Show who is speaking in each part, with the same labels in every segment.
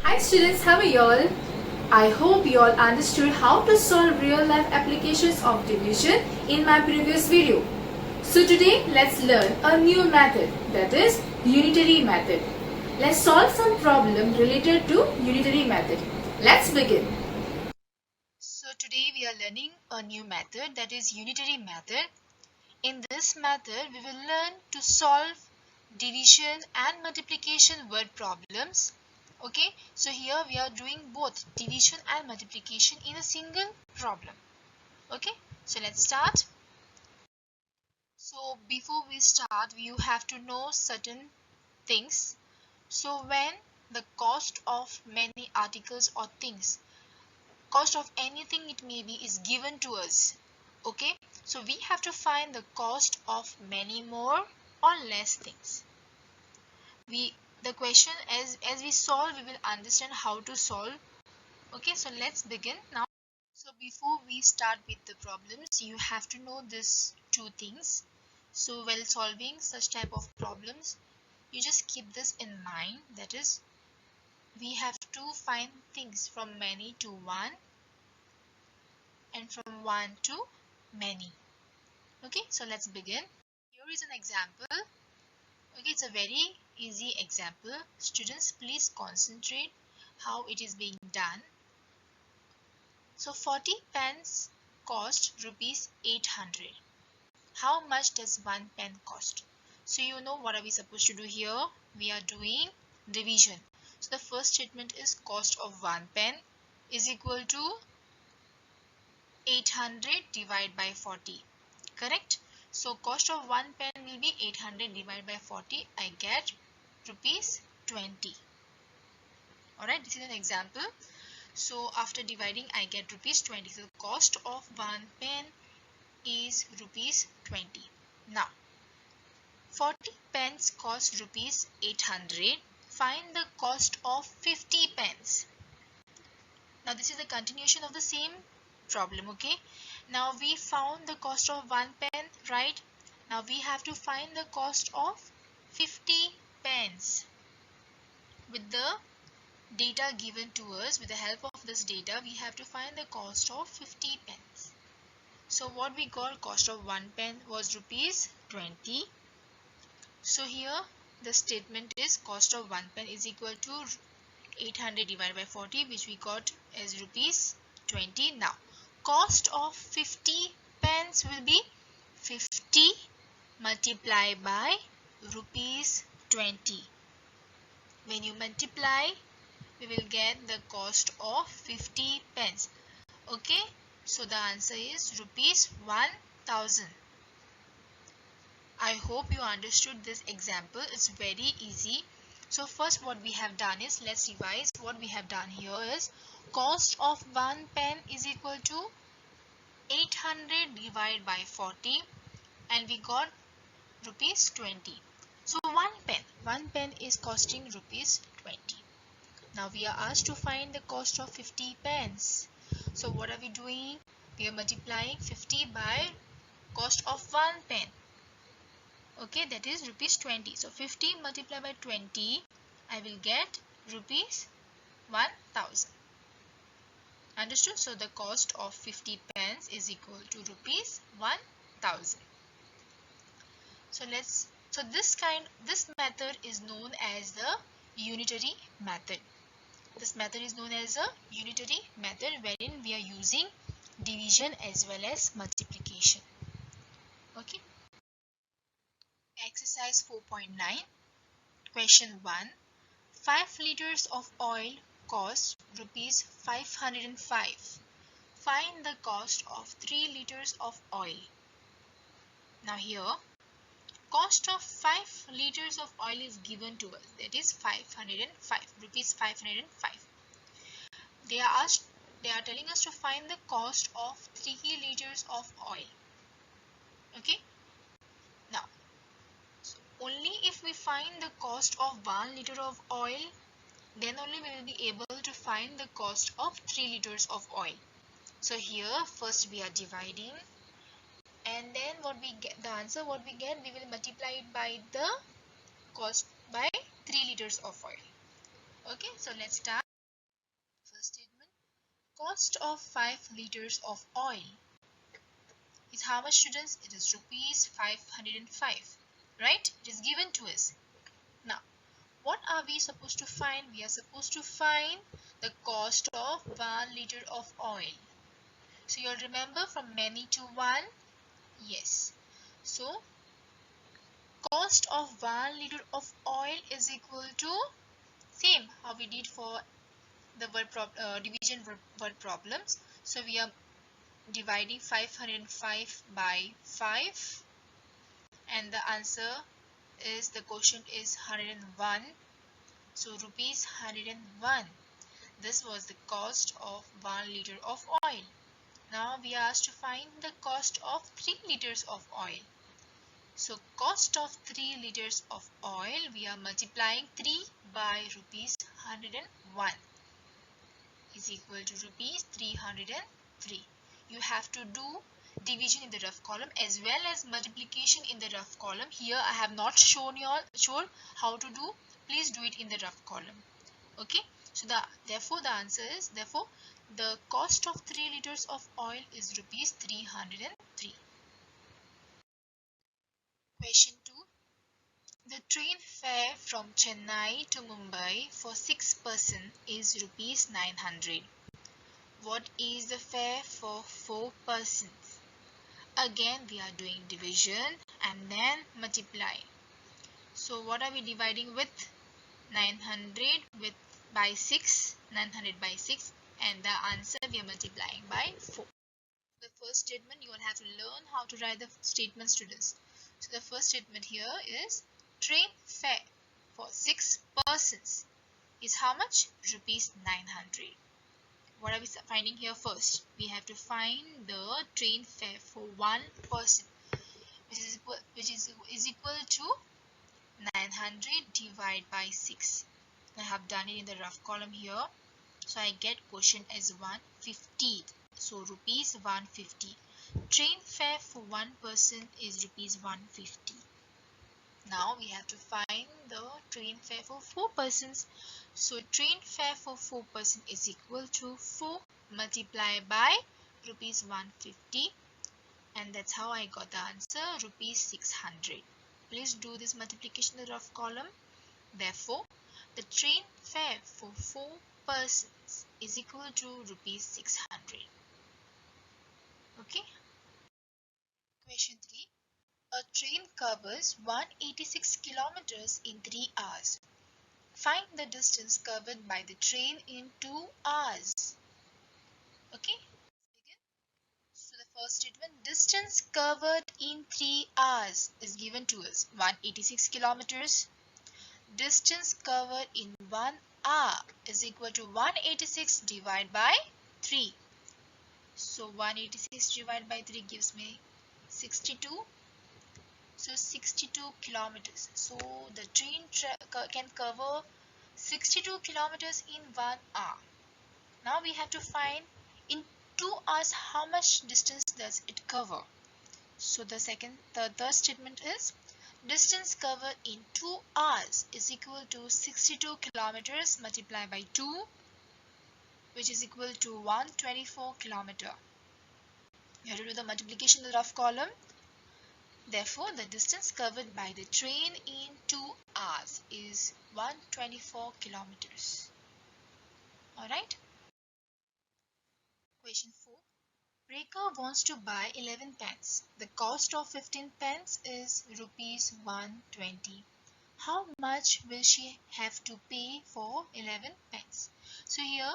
Speaker 1: Hi students, how are you all? I hope you all understood how to solve real life applications of division in my previous video. So today let's learn a new method, that is unitary method. Let's solve some problem related to unitary method. Let's begin.
Speaker 2: So today we are learning a new method, that is unitary method. In this method we will learn to solve division and multiplication word problems. Okay, so here we are doing both division and multiplication in a single problem. Okay, so let's start. So before we start, you have to know certain things. So when the cost of many articles or things, cost of anything it may be, is given to us, okay, so we have to find the cost of many more or less things. The question, as we solve, we will understand how to solve. Okay, so let's begin now. So before we start with the problems, you have to know these two things. So while solving such type of problems, you just keep this in mind, that is, we have to find things from many to one and from one to many. Okay, so let's begin. Here is an example. Okay, it's a very easy example. Students, please concentrate how it is being done. So 40 pence cost rupees 800. How much does 1 pen cost? So you know what are we supposed to do here? We are doing division. So the first statement is cost of 1 pen is equal to 800 divided by 40. Correct? So cost of 1 pen will be 800 divided by 40. I get rupees 20. Alright, this is an example. So after dividing, I get rupees 20. So the cost of 1 pen is rupees 20. Now 40 pence cost rupees 800. Find the cost of 50 pence. Now this is the continuation of the same problem. Okay, now we found the cost of 1 pen, right? Now we have to find the cost of 50 pence. With the data given to us, with the help of this data, we have to find the cost of 50 pence. So what we got, cost of 1 pen was rupees 20. So here the statement is cost of 1 pen is equal to 800 divided by 40, which we got as rupees 20. Now cost of 50 pence will be 50 multiplied by rupees 20. When you multiply, we will get the cost of 50 pence. Okay, so the answer is rupees 1000. I hope you understood this example. It's very easy. So first what we have done is, let's revise. What we have done here is cost of 1 pen is equal to 800 divided by 40, and we got rupees 20. So 1 pen is costing rupees 20. Now we are asked to find the cost of 50 pence. So what are we doing? We are multiplying 50 by cost of 1 pen. Okay, that is rupees 20. So 50 multiplied by 20, I will get rupees 1000. Understood? So the cost of 50 pence is equal to rupees 1000. So this method is known as the unitary method. This method is known as a unitary method, wherein we are using division as well as multiplication. Okay. Exercise 4.9. Question 1. 5 liters of oil costs rupees 505. Find the cost of 3 liters of oil. Now here, cost of 5 liters of oil is given to us, that is 505 rupees 505. They are telling us to find the cost of 3 liters of oil. Okay, now so only if we find the cost of 1 liter of oil, then only we will be able to find the cost of 3 liters of oil. So here first we are dividing, and then what we get, the answer what we get, we will multiply it by the cost by 3 liters of oil. Okay, so let's start. cost of 5 liters of oil is how much, students? It is rupees 505, right? It is given to us. Now, what are we supposed to find? We are supposed to find the cost of 1 liter of oil. So you'll remember from many to 1? Yes. So cost of 1 liter of oil is equal to, same how we did for the division word problems. So we are dividing 505 by 5, and the answer is, the quotient is 101. So rupees 101. This was the cost of 1 liter of oil. Now we are asked to find the cost of 3 liters of oil. So cost of 3 liters of oil, we are multiplying 3 by rupees 101 is equal to rupees 303. You have to do division in the rough column as well as multiplication in the rough column. Here I have not shown how to do. Please do it in the rough column. Okay. So therefore the answer is, therefore the cost of 3 liters of oil is rupees 303. Question 2. The train fare from Chennai to Mumbai for 6 persons is rupees 900. What is the fare for 4 persons? Again we are doing division and then multiply. So what are we dividing with? 900 by 6, 900 by 6, and the answer we are multiplying by 4. The first statement, you will have to learn how to write the statement, students. So the first statement here is train fare for 6 persons is how much? Rupees 900. What are we finding here first? We have to find the train fare for 1 person, which is equal to 900 divided by 6. I have done it in the rough column here. So I get quotient as 150. So rupees 150. Train fare for 1 person is rupees 150. Now we have to find the train fare for 4 persons. So train fare for 4 persons is equal to 4 multiplied by rupees 150, and that's how I got the answer, rupees 600. Please do this multiplication in the rough column. Therefore, the train fare for 4 persons is equal to rupees 600. Okay. Question 3. A train covers 186 kilometers in 3 hours. Find the distance covered by the train in 2 hours. Okay. Begin. So the first statement, distance covered in 3 hours is given to us, 186 kilometers. Distance covered in 1 hour is equal to 186 divided by 3. So 186 divided by 3 gives me 62. So 62 kilometers. So the train can cover 62 kilometers in 1 hour. Now we have to find in 2 hours how much distance does it cover. So the third statement is distance covered in 2 hours is equal to 62 kilometers multiplied by 2, which is equal to 124 kilometer. You have to do the multiplication in the rough column. Therefore, the distance covered by the train in 2 hours is 124 kilometers. Alright. Question 4. Rekha wants to buy 11 pens. The cost of 15 pens is rupees 120. How much will she have to pay for 11 pens? So here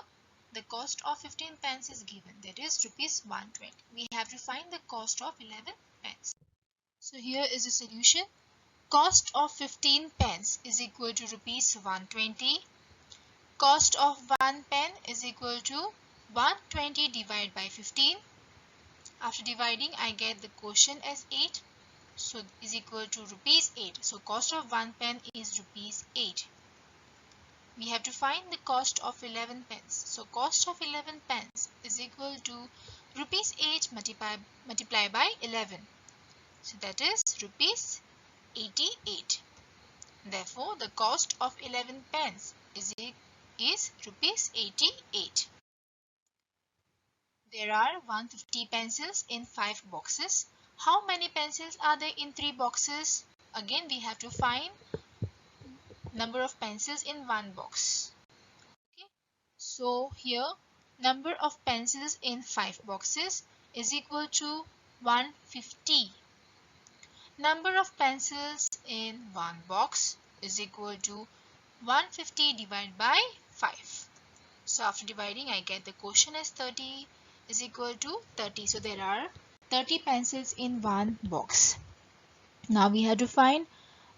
Speaker 2: the cost of 15 pens is given, that is rupees 120. We have to find the cost of 11 pens. So here is the solution. Cost of 15 pens is equal to rupees 120. Cost of 1 pen is equal to 120 divided by 15. After dividing, I get the quotient as 8. So is equal to rupees 8. So cost of 1 pen is rupees 8. We have to find the cost of 11 pence. So cost of 11 pence is equal to rupees 8 multiplied by 11. So that is rupees 88. Therefore, the cost of 11 pence is rupees 88. There are 150 pencils in 5 boxes. How many pencils are there in 3 boxes? Again, we have to find number of pencils in one box. Okay. So here, number of pencils in 5 boxes is equal to 150. Number of pencils in one box is equal to 150 divided by 5. So after dividing, I get the quotient as 30 is equal to 30. So there are 30 pencils in one box. Now we have to find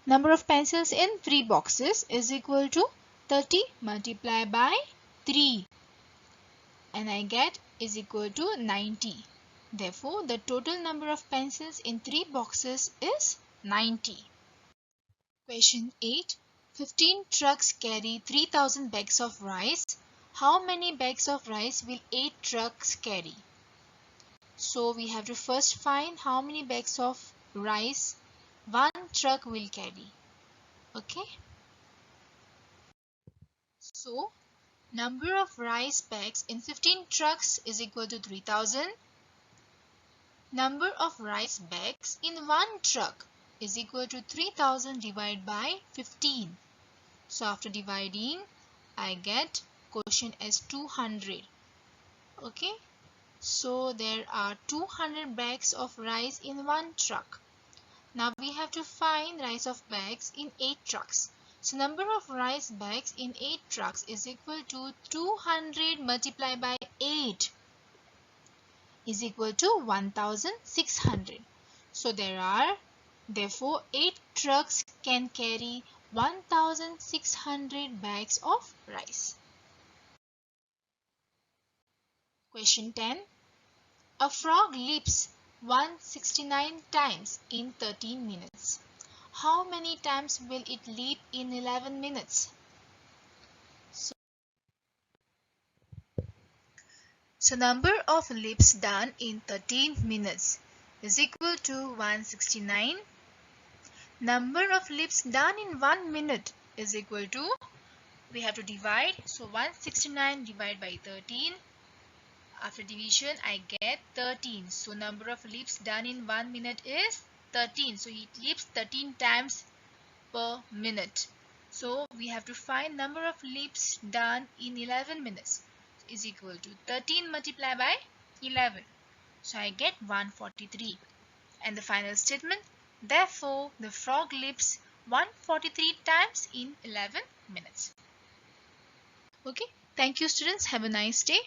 Speaker 2: number of pencils in 3 boxes is equal to 30 multiplied by 3. And I get is equal to 90. Therefore, the total number of pencils in 3 boxes is 90. Question 8. 15 trucks carry 3000 bags of rice. How many bags of rice will 8 trucks carry? So we have to first find how many bags of rice one truck will carry. Okay. So number of rice bags in 15 trucks is equal to 3000. Number of rice bags in one truck is equal to 3000 divided by 15. So after dividing, I get quotient as 200. Okay. So there are 200 bags of rice in one truck. Now we have to find rice of bags in 8 trucks. So number of rice bags in 8 trucks is equal to 200 multiplied by 8 is equal to 1600. So therefore 8 trucks can carry 1600 bags of rice. Question 10. A frog leaps 169 times in 13 minutes. How many times will it leap in 11 minutes? So number of leaps done in 13 minutes is equal to 169. Number of leaps done in 1 minute is equal to, we have to divide. So 169 divided by 13. After division, I get 13. So number of leaps done in 1 minute is 13. So it leaps 13 times per minute. So we have to find number of leaps done in 11 minutes is equal to 13 multiplied by 11. So I get 143. And the final statement, therefore the frog leaps 143 times in 11 minutes. Okay, thank you students. Have a nice day.